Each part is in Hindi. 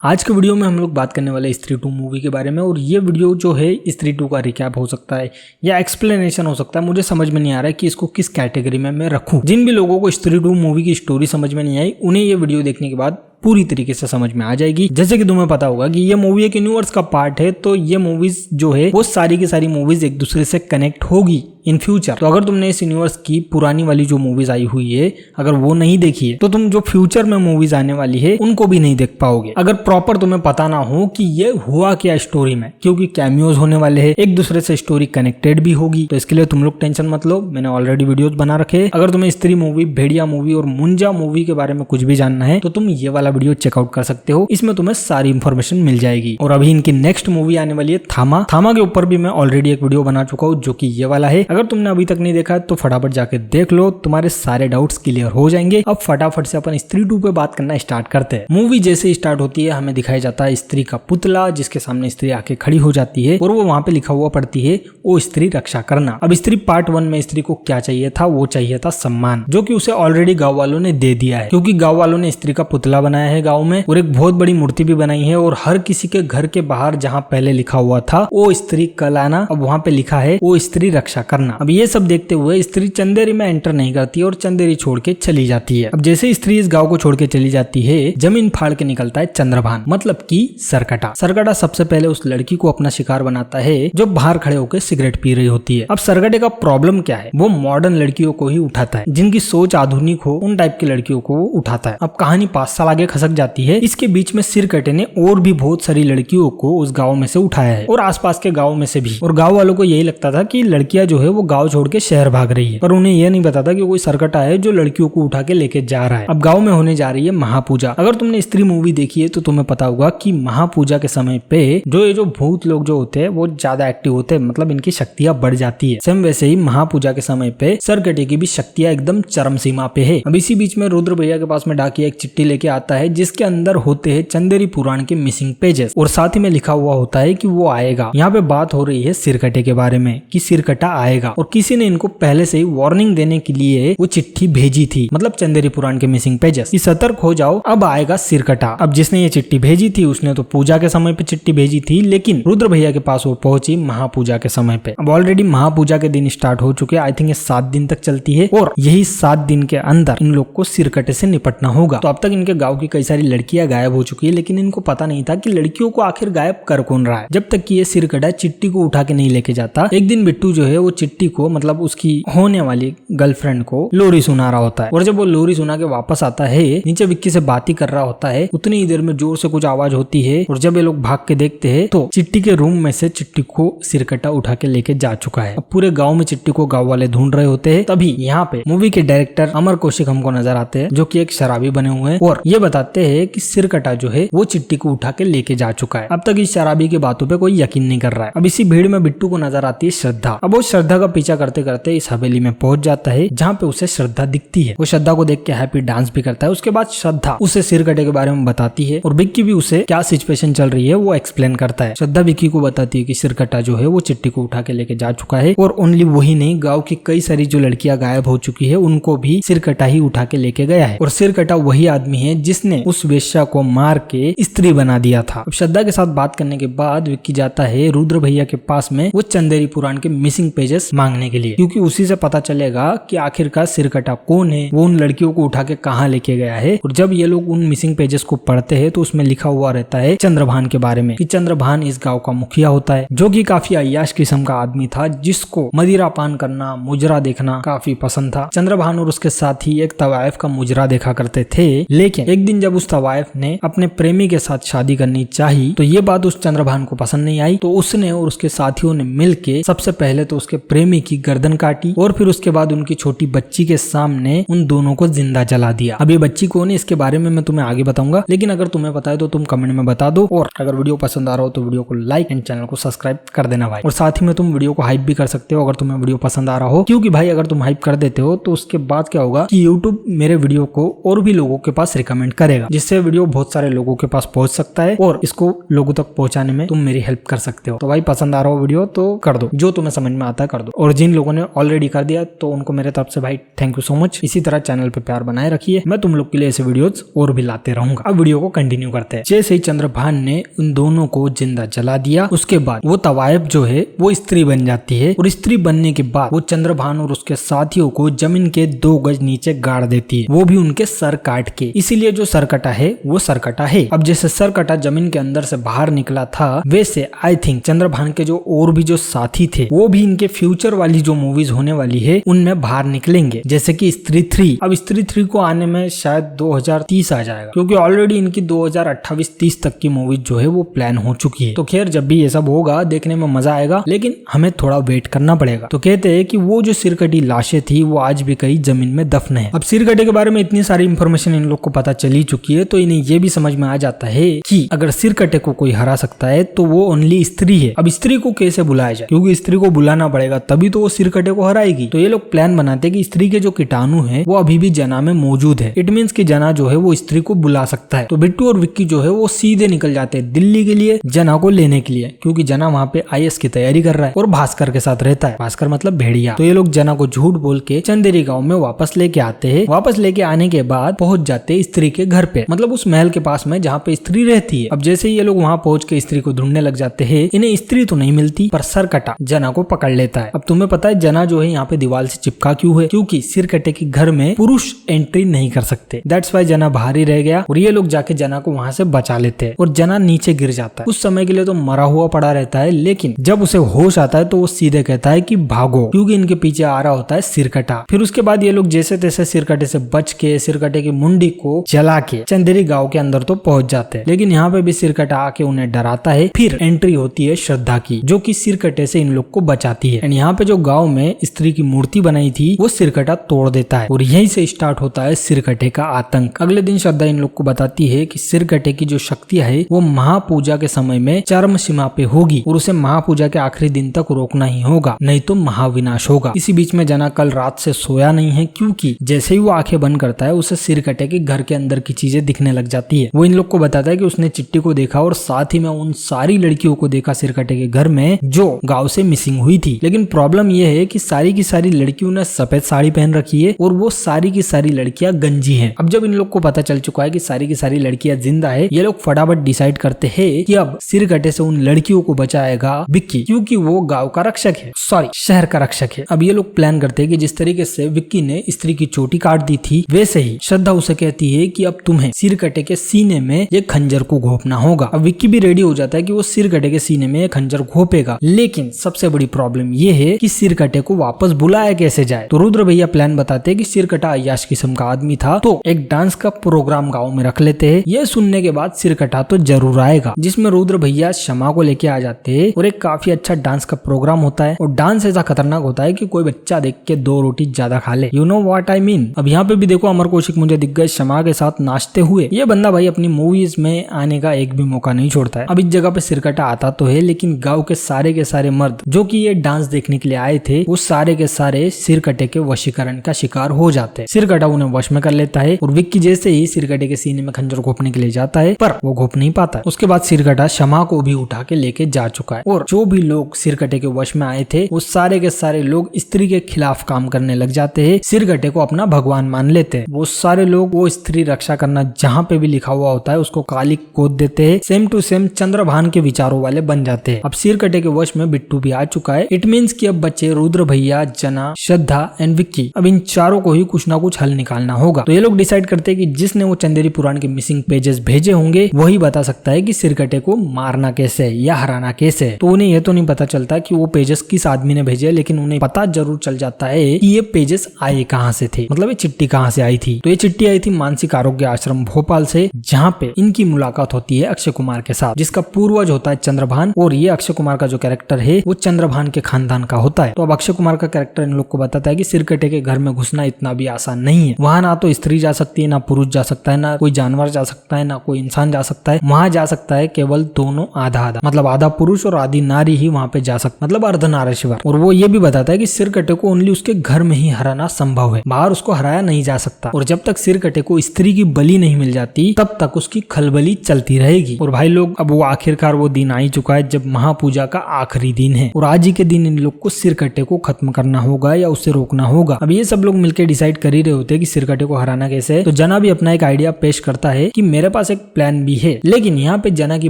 आज के वीडियो में हम लोग बात करने वाले स्त्री 2 मूवी के बारे में। और ये वीडियो जो है स्त्री 2 का रिकैप हो सकता है या एक्सप्लेनेशन हो सकता है। मुझे समझ में नहीं आ रहा है कि इसको किस कैटेगरी में मैं रखूं। जिन भी लोगों को स्त्री 2 मूवी की स्टोरी समझ में नहीं आई उन्हें ये वीडियो देखने के बाद पूरी तरीके से समझ में आ जाएगी। जैसे कि तुम्हें पता होगा कि ये मूवी एक यूनिवर्स का पार्ट है, तो ये मूवीज जो है वो सारी की सारी मूवीज एक दूसरे से कनेक्ट होगी इन फ्यूचर। तो अगर तुमने इस यूनिवर्स की पुरानी वाली जो मूवीज आई हुई है अगर वो नहीं देखी है तो तुम जो फ्यूचर में मूवीज आने वाली है उनको भी नहीं देख पाओगे, अगर प्रॉपर तुम्हें पता ना हो कि ये हुआ क्या स्टोरी में। क्योंकि कैमियोज होने वाले हैं, एक दूसरे से स्टोरी कनेक्टेड भी होगी। तो इसके लिए तुम लोग टेंशन मत लो, मैंने ऑलरेडी वीडियोस बना रखे। अगर तुम्हें स्त्री मूवी, भेड़िया मूवी और मुंजा मूवी के बारे में कुछ भी जानना है तो तुम ये वाला वीडियो चेकआउट कर सकते हो, इसमें तुम्हें सारी इंफॉर्मेशन मिल जाएगी। और अभी इनकी नेक्स्ट मूवी आने वाली है थामा। थामा के ऊपर भी मैं ऑलरेडी एक वीडियो बना चुका हूँ जो कि ये वाला है। अगर तुमने अभी तक नहीं देखा तो फटाफट जाके देख लो, तुम्हारे सारे डाउट्स क्लियर हो जाएंगे। अब फटाफट से अपन स्त्री 2 पे बात करना स्टार्ट करते हैं। मूवी जैसे स्टार्ट होती है हमें दिखाया जाता है स्त्री का पुतला जिसके सामने स्त्री आके खड़ी हो जाती है और वो वहां पे लिखा हुआ पढ़ती है ओ स्त्री रक्षा करना। अब स्त्री पार्ट 1 में स्त्री को क्या चाहिए था, वो चाहिए था सम्मान, जो कि उसे ऑलरेडी गाँव वालों ने दे दिया है। क्योंकि गाँव वालों ने स्त्री का पुतला बनाया है गाँव में और एक बहुत बड़ी मूर्ति भी बनाई है। और हर किसी के घर के बाहर जहाँ पहले लिखा हुआ था ओ स्त्री कल आना, अब वहाँ पे लिखा है ओ स्त्री रक्षा करना। अब ये सब देखते हुए स्त्री चंदेरी में एंटर नहीं करती और चंदेरी छोड़ के चली जाती है। अब जैसे स्त्री इस गांव को छोड़ के चली जाती है जमीन फाड़ के निकलता है चंद्रभान, मतलब कि सरकटा। सरकटा सबसे पहले उस लड़की को अपना शिकार बनाता है जो बाहर खड़े होकर सिगरेट पी रही होती है। अब सरकटे का प्रॉब्लम क्या है, वो मॉडर्न लड़कियों को ही उठाता है, जिनकी सोच आधुनिक हो उन टाइप की लड़कियों को उठाता है। अब कहानी 5 साल आगे खसक जाती है। इसके बीच में सिरकटे ने और भी बहुत सारी लड़कियों को उस गांव में से उठाया है और आसपास के गांव में से भी। और गांव वालों को यही लगता था कि लड़कियां जो है वो गांव छोड़ के शहर भाग रही है, पर उन्हें यह नहीं पता था कि कोई सरकटा है जो लड़कियों को उठा के लेके जा रहा है। अब गांव में होने जा रही है महापूजा। अगर तुमने स्त्री मूवी देखी है तो तुम्हें पता होगा कि महापूजा के समय पे जो भूत लोग जो होते हैं वो ज्यादा एक्टिव होते हैं, मतलब इनकी शक्तियां बढ़ जाती है। सेम वैसे ही महापूजा के समय पे सरकटे की भी शक्तियां एकदम चरम सीमा पे है। अब इसी बीच में रुद्र भैया के पास में डाकिया एक चिट्ठी लेके आता है जिसके अंदर होते हैं चंदेरी पुराण के मिसिंग पेजेस और साथ ही में लिखा हुआ होता है कि वो आएगा। यहाँ पे बात हो रही है सिरकटे के बारे में कि सिरकटा आएगा और किसी ने इनको पहले से ही वार्निंग देने के लिए वो चिट्ठी भेजी थी, मतलब चंदेरी पुराण के मिसिंग पेजेस कि सतर्क हो जाओ अब आएगा सिरकटा। अब जिसने ये चिट्ठी भेजी थी उसने तो पूजा के समय पे चिट्ठी भेजी थी, लेकिन रुद्र भैया के पास वो पहुंची महापूजा के समय पे। अब ऑलरेडी महापूजा के दिन स्टार्ट हो चुके हैं, आई थिंक ये 7 दिन तक चलती है और यही 7 दिन के अंदर इन लोग को सिरकटे से निपटना होगा। तो अब तक इनके गाँव की कई सारी लड़कियां गायब हो चुकी है, लेकिन इनको पता नहीं था कि लड़कियों को आखिर गायब कर कौन रहा है, जब तक कि ये सिरकटा चिट्ठी को उठा के नहीं लेके जाता। एक दिन बिट्टू जो है वो चिट्ठी को, मतलब उसकी होने वाली गर्लफ्रेंड को लोरी सुना रहा होता है और जब वो लोरी सुना के वापस आता है नीचे विक्की से बात ही कर रहा होता है, उतनी ही देर में जोर से कुछ आवाज होती है और जब ये लोग भाग के देखते हैं तो चिट्ठी के रूम में से चिट्ठी को सिरकटा उठा के लेके जा चुका है। अब पूरे गांव में चिट्ठी को गांव वाले ढूंढ रहे होते हैं। तभी यहाँ पे मूवी के डायरेक्टर अमर कौशिक हमको नजर आते हैं जो कि एक शराबी बने हुए हैं और ये बताते हैं कि सिरकटा जो है वो चिट्ठी को उठा के लेके जा चुका है। अब तक इस शराबी की बातों पे कोई यकीन नहीं कर रहा है। अब इसी भीड़ में बिट्टू को नजर आती है श्रद्धा। अब वो श्रद्धा का पीछा करते करते इस हवेली में पहुंच जाता है जहाँ पे उसे श्रद्धा दिखती है। वो श्रद्धा को देख के हैप्पी डांस भी करता है। उसके बाद श्रद्धा उसे सिरकटे के बारे में बताती है और विक्की भी उसे क्या सिचुएशन चल रही है वो एक्सप्लेन करता है। श्रद्धा विक्की को बताती है कि सिरकटा जो है वो चिट्ठी को उठा के लेके जा चुका है और ओनली वही नहीं, गाँव की कई सारी जो लड़कियां गायब हो चुकी है उनको भी सिरकटा ही उठा के लेके गया है। और सिरकटा वही आदमी है जिसने उस वेश्या को मार के स्त्री बना दिया था। अब श्रद्धा के साथ बात करने के बाद विक्की जाता है रुद्र भैया के पास में वो चंदेरी पुराण के मिसिंग पेजेस मांगने के लिए, क्योंकि उसी से पता चलेगा कि आखिरकार सिरकटा कौन है, वो उन लड़कियों को उठा के कहाँ लेके गया है। और जब ये लोग उन मिसिंग पेजेस को पढ़ते हैं तो उसमें लिखा हुआ रहता है चंद्रभान के बारे में कि चंद्रभान इस गांव का मुखिया होता है जो कि काफी अय्याश किस्म का आदमी था जिसको मदिरा पान करना, मुजरा देखना काफी पसंद था। चंद्रभान और उसके साथी एक तवायफ का मुजरा देखा करते थे, लेकिन एक दिन जब उस तवायफ ने अपने प्रेमी के साथ शादी करनी चाही तो ये बात उस चंद्रभान को पसंद नहीं आई। तो उसने और उसके साथियों ने मिलके सबसे पहले तो उसके प्रेमी की गर्दन काटी और फिर उसके बाद उनकी छोटी बच्ची के सामने उन दोनों को जिंदा जला दिया। अब ये बच्ची कौन है इसके बारे में मैं तुम्हें आगे बताऊंगा, लेकिन अगर तुम्हें पता है तो तुम कमेंट में बता दो। और अगर वीडियो पसंद आ रहा हो तो वीडियो को लाइक एंड चैनल को सब्सक्राइब कर देना भाई। और साथ ही में तुम वीडियो को हाइप भी कर सकते हो अगर तुम्हें वीडियो पसंद आ रहा हो, क्योंकि भाई अगर तुम हाइप कर देते हो तो उसके बाद क्या होगा कि यूट्यूब मेरे वीडियो को और भी लोगों के पास रिकमेंड करेगा, जिससे वीडियो बहुत सारे लोगों के पास पहुंच सकता है और इसको लोगों तक पहुंचाने में तुम मेरी हेल्प कर सकते हो। तो भाई पसंद आ रहा हो वीडियो तो कर दो, जो तुम्हें समझ में आता है कर कर दो, और जिन लोगों ने ऑलरेडी कर दिया तो उनको मेरे तरफ से भाई थैंक यू सो मच। इसी तरह चैनल पे प्यार बनाए रखिए, मैं तुम लोग के लिए ऐसे वीडियोस और भी लाते रहूंगा। अब वीडियो को कंटिन्यू करते हैं। जैसे ही चंद्रभान ने उन दोनों को जिंदा जला दिया, उसके बाद वो तवायब जो है वो स्त्री बन जाती है, और स्त्री बनने के बाद वो चंद्रभान और उसके साथियों को जमीन के 2 गज नीचे गाड़ देती है, वो भी उनके सर काट के। इसीलिए जो सर कटा है वो सर कटा है। अब जैसे सर कटा जमीन के अंदर से बाहर निकला था, वैसे आई थिंक चंद्रभान के जो और भी जो साथी थे वो भी इनके फ्यूचर वाली जो मूवीज होने वाली है उनमें बाहर निकलेंगे, जैसे कि स्त्री 3। अब स्त्री 3 को आने में शायद 2030 आ जाएगा, क्योंकि ऑलरेडी इनकी 2028-30 तक की मूवीज जो है वो प्लान हो चुकी है। तो खैर जब भी ये सब होगा देखने में मजा आएगा, लेकिन हमें थोड़ा वेट करना पड़ेगा। तो कहते हैं कि वो जो सिरकटी लाशें थी वो आज भी कहीं जमीन में दफन है। अब सिरकटे के बारे में इतनी सारी इंफॉर्मेशन इन लोग को पता चली चुकी है, तो इन्हें ये भी समझ में आ जाता है कि अगर सिरकटे को कोई हरा सकता है तो वो ओनली स्त्री है। अब स्त्री को कैसे बुलाया जाए, क्योंकि स्त्री को बुलाना पड़ेगा तभी तो वो सिरकटे को हराएगी। तो ये लोग प्लान बनाते हैं कि स्त्री के जो कीटाणु है वो अभी भी जना में मौजूद है। इट मीन्स कि जना जो है वो स्त्री को बुला सकता है। तो बिट्टू और विक्की जो है वो सीधे निकल जाते हैं दिल्ली के लिए जना को लेने के लिए, क्योंकि जना वहाँ पे IAS की तैयारी कर रहा है और भास्कर के साथ रहता है। भास्कर मतलब भेड़िया। तो ये लोग जना को झूठ बोल के चंदेरी गांव में वापस लेके आते हैं। वापस लेके आने के बाद पहुंच जाते हैं स्त्री के घर पे, मतलब उस महल के पास में जहाँ पे स्त्री रहती है। अब जैसे ही ये लोग वहाँ पहुंच के स्त्री को ढूंढने लग जाते हैं, इन्हें स्त्री तो नहीं मिलती, पर सरकटा जना को पकड़ लेता है। अब तुम्हें पता है जना जो है यहाँ पे दीवार से चिपका क्यों है, क्योंकि सिरकटे के घर में पुरुष एंट्री नहीं कर सकते। दैट्स वाई जना बाहर ही रह गया, और ये लोग जाके जना को वहां से बचा लेते हैं, और जना नीचे गिर जाता है। उस समय के लिए तो मरा हुआ पड़ा रहता है, लेकिन जब उसे होश आता है तो वो सीधे कहता है कि भागो, क्योंकि इनके पीछे आ रहा होता है सिरकटा। फिर उसके बाद ये लोग जैसे तैसे सिरकटे से बच के सिरकटे की मुंडी को जला के चंदेरी गांव के अंदर तो पहुंच जाते हैं, लेकिन यहाँ पे भी सिरकटा आके उन्हें डराता है। फिर एंट्री होती है श्रद्धा की, जो कि सिरकटे से इन लोग को बचाती है। एंड यहाँ पे जो गांव में स्त्री की मूर्ति बनाई थी वो सिरकटा तोड़ देता है, और यहीं से स्टार्ट होता है सिरकटे का आतंक। अगले दिन श्रद्धा इन लोग को बताती है कि सिरकटे की जो शक्तियां है वो महापूजा के समय में चरम सीमा पे होगी, और उसे महापूजा के आखिरी दिन तक रोकना ही होगा, नहीं तो महाविनाश होगा। इसी बीच में जना कल रात से सोया नहीं है, क्योंकि जैसे ही वो आंखें बंद करता है उसे सिरकटे के घर के अंदर की चीजें दिखने लग जाती है। वो इन लोग को बताता है कि उसने चिट्टी को देखा, और साथ ही में उन सारी लड़कियों को देखा सिरकटे के घर में जो गांव से मिसिंग हुई थी। लेकिन प्रॉब्लम ये है कि सारी की सारी लड़कियों ने सफेद साड़ी पहन रखी है, और वो सारी की सारी लड़कियां गंजी हैं। अब जब इन लोग को पता चल चुका है कि सारी की सारी लड़कियां जिंदा है, ये लोग फटाफट डिसाइड करते हैं कि अब सिरकटे से उन लड़कियों को बचाएगा विक्की, क्योंकि वो गांव का रक्षक है, सॉरी शहर का रक्षक है। अब ये लोग प्लान करते हैं कि जिस तरीके से विक्की ने स्त्री की चोटी काट दी थी, वैसे ही श्रद्धा उसे कहती है कि अब तुम्हें सिरकटे के सीने में ये खंजर को घोपना होगा। अब विक्की भी रेडी हो जाता है कि वो सिरकटे के सीने में खंजर घोपेगा, लेकिन सबसे बड़ी प्रॉब्लम ये है कि सिरकटे को वापस बुलाया कैसे जाए। तो रुद्र भैया प्लान बताते हैं कि सिरकटा अय्याश किस्म का आदमी था, तो एक डांस का प्रोग्राम गाँव में रख लेते हैं। ये सुनने के बाद सिरकटा तो जरूर आएगा, जिसमें रुद्र भैया क्षमा को लेके आ जाते हैं, और एक काफी अच्छा डांस का प्रोग्राम होता है। और डांस ऐसा खतरनाक होता है कि कोई बच्चा देख के 2 रोटी ज्यादा खा ले। You know what I mean. अब यहाँ पे भी देखो अमर कौशिक मुझे दिख गए क्षमा के साथ नाचते हुए। ये बंदा भाई अपनी मूवीज में आने का एक भी मौका नहीं छोड़ता है। अब इस जगह पे सिरकटा आता तो है, लेकिन गाँव के सारे मर्द जो कि ये डांस देखने के लिए आए थे, वो सारे के सारे सिरकटे के वशीकरण का शिकार हो जाते हैं। सिरकटा उन्हें वश में कर लेता है, और विक्की जैसे ही सिरकटे के सीने में खंजर घोपने के लिए जाता है, पर वो घोप नहीं पाता। उसके बाद सिरकटा क्षमा को भी उठा के लेके जा चुका है, और जो भी लोग सिरकटे के वश में आए थे वो सारे के सारे लोग स्त्री के खिलाफ काम करने लग जाते हैं। सिरकटे को अपना भगवान मान लेते हैं। वो सारे लोग वो स्त्री रक्षा करना जहाँ पे भी लिखा हुआ होता है उसको काली गोद देते हैं। सेम टू सेम चंद्रभान के विचारों वाले बन जाते हैं। अब सिरकटे के वश में बिट्टू भी आ चुका है। इट मीन्स कि अब बच्चे रुद्र भैया, जना, श्रद्धा एंड विक्की। अब इन चारों को ही कुछ ना कुछ हल निकालना होगा। तो ये लोग डिसाइड करते हैं कि जिसने वो चंदेरी पुराण के मिसिंग पेजेस भेजे होंगे वही बता सकता है कि सिरकटे को मारना कैसे है या हराना कैसे है। तो उन्हें यह तो नहीं पता चलता कि वो पेजेस किस आदमी ने भेजे, लेकिन उन्हें पता जरूर चल जाता है कि ये पेजेस आए कहाँ से थे, मतलब ये चिट्ठी कहाँ से आई थी। तो ये चिट्ठी आई थी मानसिक आरोग्य आश्रम भोपाल से, जहाँ पे इनकी मुलाकात होती है अक्षय कुमार के साथ, जिसका पूर्वज होता है चंद्रभान, और ये अक्षय कुमार का जो कैरेक्टर है वो चंद्रभान के खानदान का होता है। तो अब अक्षय कुमार का कैरेक्टर इन लोग को बताता है कि सिरकटे के घर में घुसना इतना भी आसान नहीं है। वहां ना तो स्त्री जा सकती है, ना पुरुष जा सकता है, ना कोई जानवर जा सकता है, ना कोई इंसान जा सकता है। वहां जा सकता है केवल दोनों आधा आधा, मतलब आधा पुरुष और आधी नारी ही वहां पे जा सकता, मतलब अर्धनारीश्वर। और वो ये भी बताता है कि सिरकटे को ओनली उसके घर में ही हराना संभव है, बाहर उसको हराया नहीं जा सकता। और जब तक सिरकटे को स्त्री की बलि नहीं मिल जाती तब तक उसकी खलबली चलती रहेगी। और भाई लोग अब वो आखिरकार वो दिन आ ही चुका है जब महापूजा का आखिरी दिन है, और आज ही के दिन इन लोग को सिरकटे को खत्म करना होगा या उससे रोकना होगा। अब ये सब लोग मिलकर डिसाइड कर ही रहे होते हैं कि सिरकटे को हराना कैसे है। तो जना भी अपना एक आइडिया पेश करता है कि मेरे पास एक प्लान भी है, लेकिन यहाँ पे जना की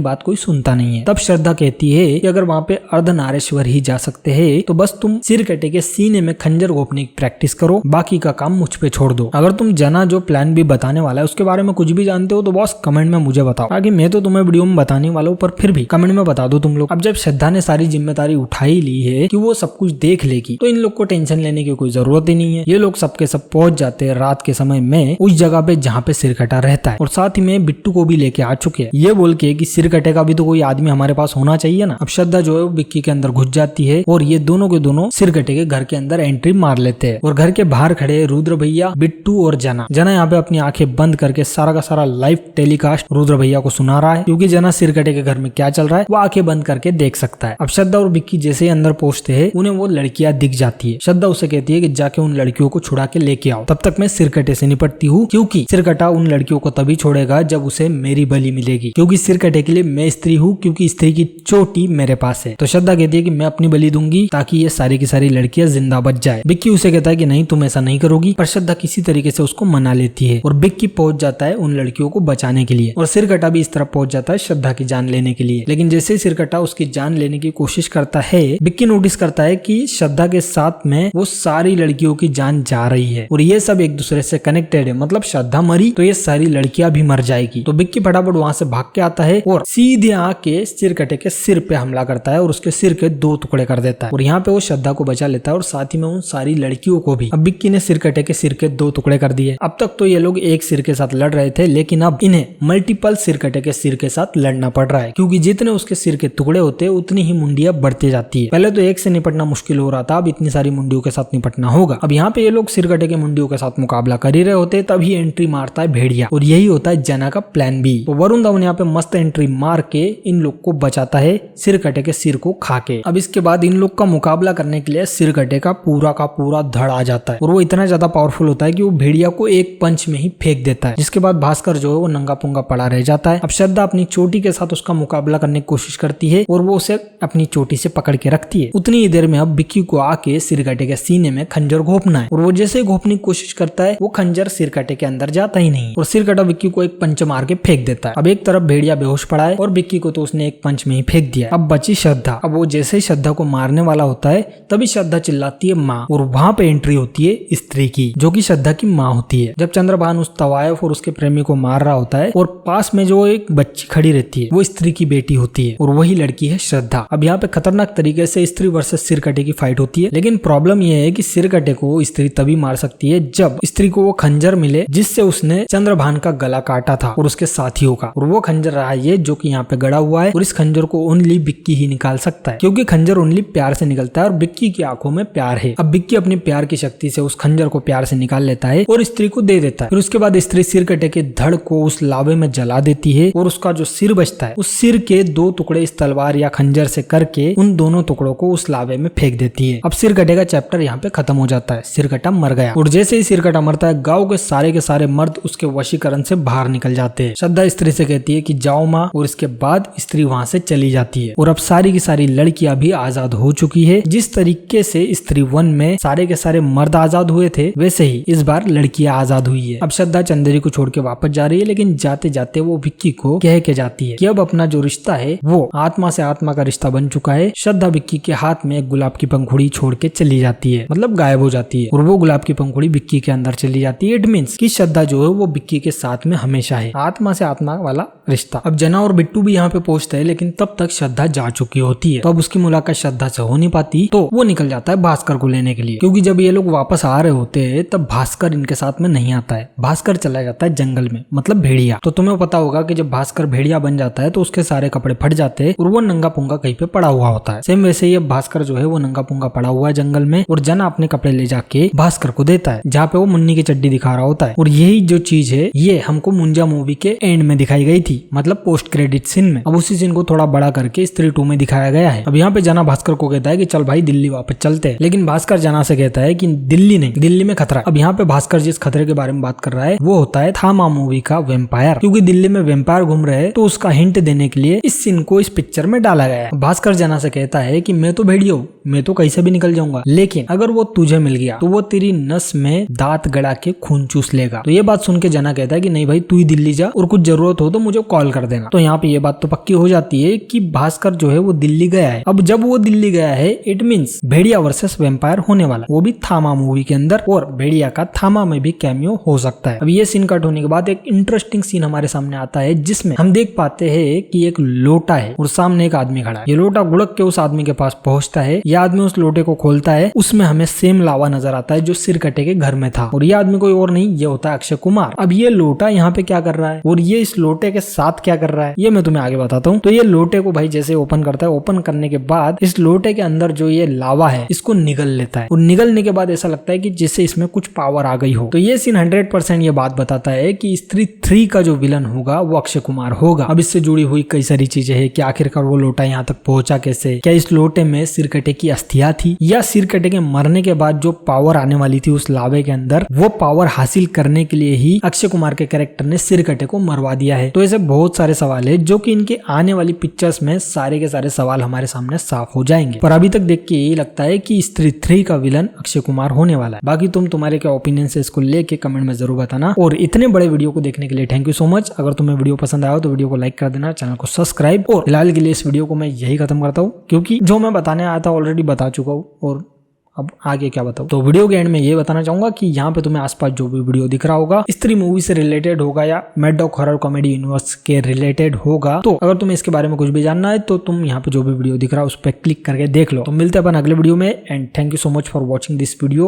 बात कोई सुनता नहीं है। तब श्रद्धा कहती है कि अगर वहाँ पे अर्धनारेश्वर ही जा सकते हैं तो बस तुम सिरकटे के सीने में खंजर घोपने की प्रैक्टिस करो, बाकी का काम मुझ पे छोड़ दो। अगर तुम जना जो प्लान भी बताने वाला है उसके बारे में कुछ भी जानते हो तो बॉस कमेंट में मुझे बताओ, ताकि मैं तो तुम्हें वीडियो में बताने वाला हूँ, पर फिर भी कमेंट में बता दो तुम लोग। अब जब श्रद्धा ने सारी जिम्मेदारी उठा ही ली है कि वो सब कुछ देख लेगी, तो इन लोग को टेंशन लेने की कोई जरूरत ही नहीं है। ये लोग सबके सब पहुंच जाते हैं रात के समय में उस जगह पे जहाँ पे सिरकटा रहता है, और साथ ही में बिट्टू को भी लेके आ चुके हैं, ये बोल के कि सिरकटे का भी तो कोई आदमी हमारे पास होना चाहिए ना। अब श्रद्धा जो है वो बिक्की के अंदर घुस जाती है और ये दोनों के दोनों सिरकटे के घर के अंदर एंट्री मार लेते हैं, और घर के बाहर खड़े रुद्र भैया, बिट्टू और जना यहाँ पे अपनी आंखें बंद करके सारा का सारा लाइव टेलीकास्ट रुद्र भैया को सुना रहा है, क्योंकि जना सिरकटे के घर में क्या चल रहा है वो आंखें बंद करके देख सकता है। अब श्रद्धा और बिक्की जैसे ही अंदर पहुंचते हैं उन्हें वो लड़कियां दिख जाती है। श्रद्धा उसे कहती है कि जाके उन लड़कियों को छुड़ा के लेके आओ, तब तक मैं सिरकटे से निपटती हूँ, क्योंकि सिरकटा उन लड़कियों को तभी छोड़ेगा जब उसे मेरी बलि मिलेगी, क्योंकि सिरकटे के लिए मैं स्त्री हूँ, क्योंकि स्त्री की चोटी मेरे पास है। तो श्रद्धा कहती है कि मैं अपनी बलि दूंगी ताकि ये सारी की सारी लड़कियां जिंदा बच जाए। बिक्की उसे कहता है कि नहीं तुम ऐसा नहीं करोगी, पर श्रद्धा किसी तरीके से उसको मना लेती है और बिक्की पहुंच जाता है उन लड़कियों को बचाने के लिए, और सिरकटा भी इस तरह पहुंच जाता है श्रद्धा की जान लेने के लिए। लेकिन जैसे ही सिरकटा उसकी जान लेने की कोशिश करता है, बिक्की नोटिस करता है कि श्रद्धा के साथ में वो सारी लड़कियों की जान जा रही है, और ये सब एक दूसरे से कनेक्टेड है। मतलब श्रद्धा मरी तो ये सारी लड़कियां भी मर जाएगी। तो बिक्की फटाफट वहां से भाग के आता है और सीधे आके सिरकटे के सिर पे हमला करता है और उसके सिर के 2 टुकड़े कर देता है, और यहाँ पे वो श्रद्धा को बचा लेता है और साथ ही में उन सारी लड़कियों को भी। अब बिक्की ने सिरकटे के सिर के 2 टुकड़े कर दिए। अब तक तो ये लोग एक सिर के साथ लड़ रहे थे, लेकिन अब इन्हें मल्टीपल सिरकटे के सिर के साथ लड़ना पड़ रहा है, क्योंकि जितने उसके सिर के टुकड़े होते हैं उतनी ही मुंडियां बढ़ती जाती है। पहले तो एक से निपटना मुश्किल हो रहा था, अब इतनी सारी मुंडियों के साथ निपटना होगा। अब यहाँ पे ये लोग सिरकटे के मुंडियों के साथ मुकाबला कर ही रहे होते, तभी एंट्री मारता है भेड़िया, और यही होता है जना का प्लान बी। तो वरुण धवन यहाँ पे मस्त एंट्री मार के इन लोग को बचाता है सिरकटे के सिर को खा के। अब इसके बाद इन लोग का मुकाबला करने के लिए सिरकटे का पूरा धड़ आ जाता है, और वो इतना ज्यादा पावरफुल होता है कि वो भेड़िया को एक पंच में ही फेंक देता है, जिसके बाद भास्कर जो है वो नंगा पुंगा पड़ा रह जाता है। अब श्रद्धा अपनी चोटी के साथ उसका मुकाबला करने की कोशिश करती है, और वो उसे अपनी चोटी से पकड़ के रखती है। उतनी ही देर में अब बिक्की को आके सिरकटे के सीने में खंजर घोपना है, और वो जैसे घोपने की कोशिश करता है वो खंजर सिरकटे के अंदर जाता ही नहीं, और सिरकटा बिक्की को एक पंच मार के फेंक देता है। अब एक तरफ भेड़िया बेहोश पड़ा है और बिक्की को तो उसने एक पंच में ही फेंक दिया। अब बची श्रद्धा। अब वो जैसे ही श्रद्धा को मारने वाला होता है तभी श्रद्धा चिल्लाती है माँ, और वहां पे एंट्री होती है स्त्री की, जो कि श्रद्धा की माँ होती है। जब चंद्रभान उस तवायफ और उसके प्रेमी को मार रहा होता है और पास में जो एक बच्ची खड़ी रहती है वो स्त्री की बेटी होती है, और वही लड़की है श्रद्धा। अब यहाँ पे खतरनाक तरीके से स्त्री वर्सेस सिरकटे की फाइट होती है, लेकिन प्रॉब्लम यह है कि सिरकटे को स्त्री तभी मार सकती है जब स्त्री को वो खंजर मिले जिससे उसने चंद्रभान का गला काटा था और उसके साथियों का, और वो खंजर रहा ये जो कि यहाँ पे गड़ा हुआ है, और इस खंजर को ओनली बिक्की ही निकाल सकता है, क्योंकि खंजर ओनली प्यार से निकलता है और बिक्की की आंखों में प्यार है। अब बिक्की अपनी प्यार की शक्ति से उस खंजर को प्यार से निकाल लेता है और स्त्री को दे देता है। फिर उसके बाद स्त्री सिरकटे के धड़ को उस लावे में जला देती है, और उसका जो सिर बचता है उस सिर के 2 टुकड़े इस तलवार या खंजर से करके उन दोनों टुकड़ों को उस लावे में फेंक देती है। अब सिरकटे का चैप्टर यहाँ पे खत्म हो जाता है, सिरकटा मर गया। और जैसे ही सिरकटा मरता है गांव के सारे मर्द उसके वशीकरण से बाहर निकल जाते हैं। श्रद्धा स्त्री से कहती है कि जाओ माँ, और इसके बाद स्त्री वहां से चली जाती है। और अब सारी की सारी लड़कियां भी आजाद हो चुकी है। जिस तरीके से स्त्री 1 में सारे के सारे मर्द आजाद हुए थे, वैसे ही इस बार लड़कियां आजाद हुई है। अब श्रद्धा चंदेरी को छोड़ के वापस जा रही है, लेकिन जाते जाते वो विक्की को कह के जाती है कि अब अपना जो रिश्ता है वो आत्मा से आत्मा का रिश्ता बन चुका है। श्रद्धा विक्की के हाथ में एक गुलाब की पंखुड़ी छोड़ के चली जाती है, मतलब गायब हो जाती है, और वो गुलाब की पंखुड़ी विक्की के अंदर चली जाती है। इट मीन्स कि श्रद्धा जो है वो विक्की के साथ में हमेशा है, आत्मा से आत्मा वाला रिश्ता। अब जना और बिट्टू भी यहाँ पे पहुंचते हैं, लेकिन तब तक श्रद्धा जा चुकी होती है। तो अब उसकी मुलाकात श्रद्धा से हो नहीं पाती, तो वो निकल जाता है भास्कर को लेने के लिए, क्योंकि जब ये लोग वापस आ रहे होते हैं तब भास्कर इनके साथ में नहीं आता है। भास्कर चला जाता है जंगल में, मतलब भेड़िया। तो तुम्हें पता होगा कि जब भास्कर भेड़िया बन जाता है तो उसके सारे कपड़े फट जाते हैं और वो नंगा पुंगा कहीं पे पड़ा हुआ होता है। सेम वैसे ही अब भास्कर जो है वो नंगा पुंगा पड़ा हुआ है जंगल में, और जना अपने कपड़े ले जाके भास्कर को देता है, जहाँ पे वो मुन्नी की चड्डी दिखा रहा होता है। और यही जो चीज है ये हमको मुंजा मूवी के एंड में दिखाई गई थी, मतलब पोस्ट क्रेडिट सीन में। अब उसी सीन को थोड़ा बड़ा करके स्त्री 2 में दिखाया गया है। अब यहाँ पे जना भास्कर को कहता है कि चल भाई दिल्ली वापस चलते हैं, लेकिन भास्कर जना से कहता है कि दिल्ली नहीं, दिल्ली में खतरा। अब यहाँ पे भास्कर जिस खतरे के बारे में बात कर रहा है वो होता है थामा मूवी का वेम्पायर, क्योंकि दिल्ली में वेम्पायर घूम रहे हैं, तो उसका हिंट देने के लिए इस सीन को इस पिक्चर में डाला गया है। भास्कर जना से कहता है कि मैं तो भेड़ियों भेड़ियो मैं तो कहीं से भी निकल जाऊंगा, लेकिन अगर वो तुझे मिल गया तो वो तेरी नस में दांत गड़ा के खून चूस लेगा। तो ये बात सुन के जना कहता है कि नहीं भाई, तू ही दिल्ली जा और कुछ जरूरत हो तो मुझे कॉल कर देना। तो यहाँ पे ये बात तो पक्की हो जाती है कि भास्कर जो है वो दिल्ली गया है। अब जब वो दिल्ली गया है, it means Bhediya versus vampire होने वाला, वो भी थामा मूवी के अंदर, और भेड़िया का थामा में भी कैमियो हो सकता है। अब ये सीन कट होने के बाद एक इंटरेस्टिंग सीन हमारे सामने आता है, जिसमें हम देख पाते हैं कि एक लोटा है और सामने एक आदमी खड़ा है। ये लोटा गुड़क के उस आदमी के पास पहुंचता है। यह आदमी उस लोटे को खोलता है, उसमें हमें सेम लावा नजर आता है जो सिरकटे के घर में था, और ये आदमी कोई और नहीं, ये होता है अक्षय कुमार। अब ये लोटा यहाँ पे क्या कर रहा है और ये इस लोटे के साथ क्या कर रहा है, ये मैं तुम्हें आगे बताता हूँ। तो ये लोटे को भाई जैसे ओपन करता है, ओपन करने के बाद इस लोटे के अंदर जो ये लावा है इसको निगल लेता है, और निगलने के बाद ऐसा लगता है कि जैसे इसमें कुछ पावर आ गई हो। तो ये सीन 100% ये बात बताता है कि स्त्री 3 का जो विलन होगा वो अक्षय कुमार होगा। अब इससे जुड़ी हुई कई सारी चीजें हैं कि आखिरकार वो लोटा यहाँ तक पहुंचा कैसे, क्या इस लोटे में सिरकटे की अस्थियां थी, या सिरकटे के मरने के बाद जो पावर आने वाली थी उस लावे के अंदर, वो पावर हासिल करने के लिए ही अक्षय कुमार के कैरेक्टर ने सिरकटे को मरवा दिया है। तो ऐसे बहुत सारे सवाल है जो कि इनके आने वाली पिक्चर्स में सारे के सारे सवाल हमारे सामने साफ हो जाएंगे। पर अभी तक देख के यही लगता है कि स्त्री 3 का विलन अक्षय कुमार होने वाला है। बाकी तुम्हारे क्या ओपिनियन है इसको लेके कमेंट में जरूर बताना, और इतने बड़े वीडियो को देखने के लिए थैंक यू सो मच। अगर तुम्हें वीडियो पसंद आया हो तो वीडियो को लाइक कर देना, चैनल को सब्सक्राइब, और फिलहाल के लिए इस वीडियो को मैं यही खत्म करता हूँ, क्योंकि जो मैं बताने आया था ऑलरेडी बता चुका हूँ, और अब आगे क्या बताऊं। तो वीडियो के एंड में ये बताना चाहूंगा कि यहाँ पे तुम्हें आसपास जो भी वीडियो दिख रहा होगा स्त्री मूवी से रिलेटेड होगा या mad dog horror comedy universe के रिलेटेड होगा। तो अगर तुम्हें इसके बारे में कुछ भी जानना है तो तुम यहाँ पे जो भी वीडियो दिख रहा है उस पर क्लिक करके देख लो। तो मिलते हैं अपन अगले वीडियो में, and thank you so much for watching this video.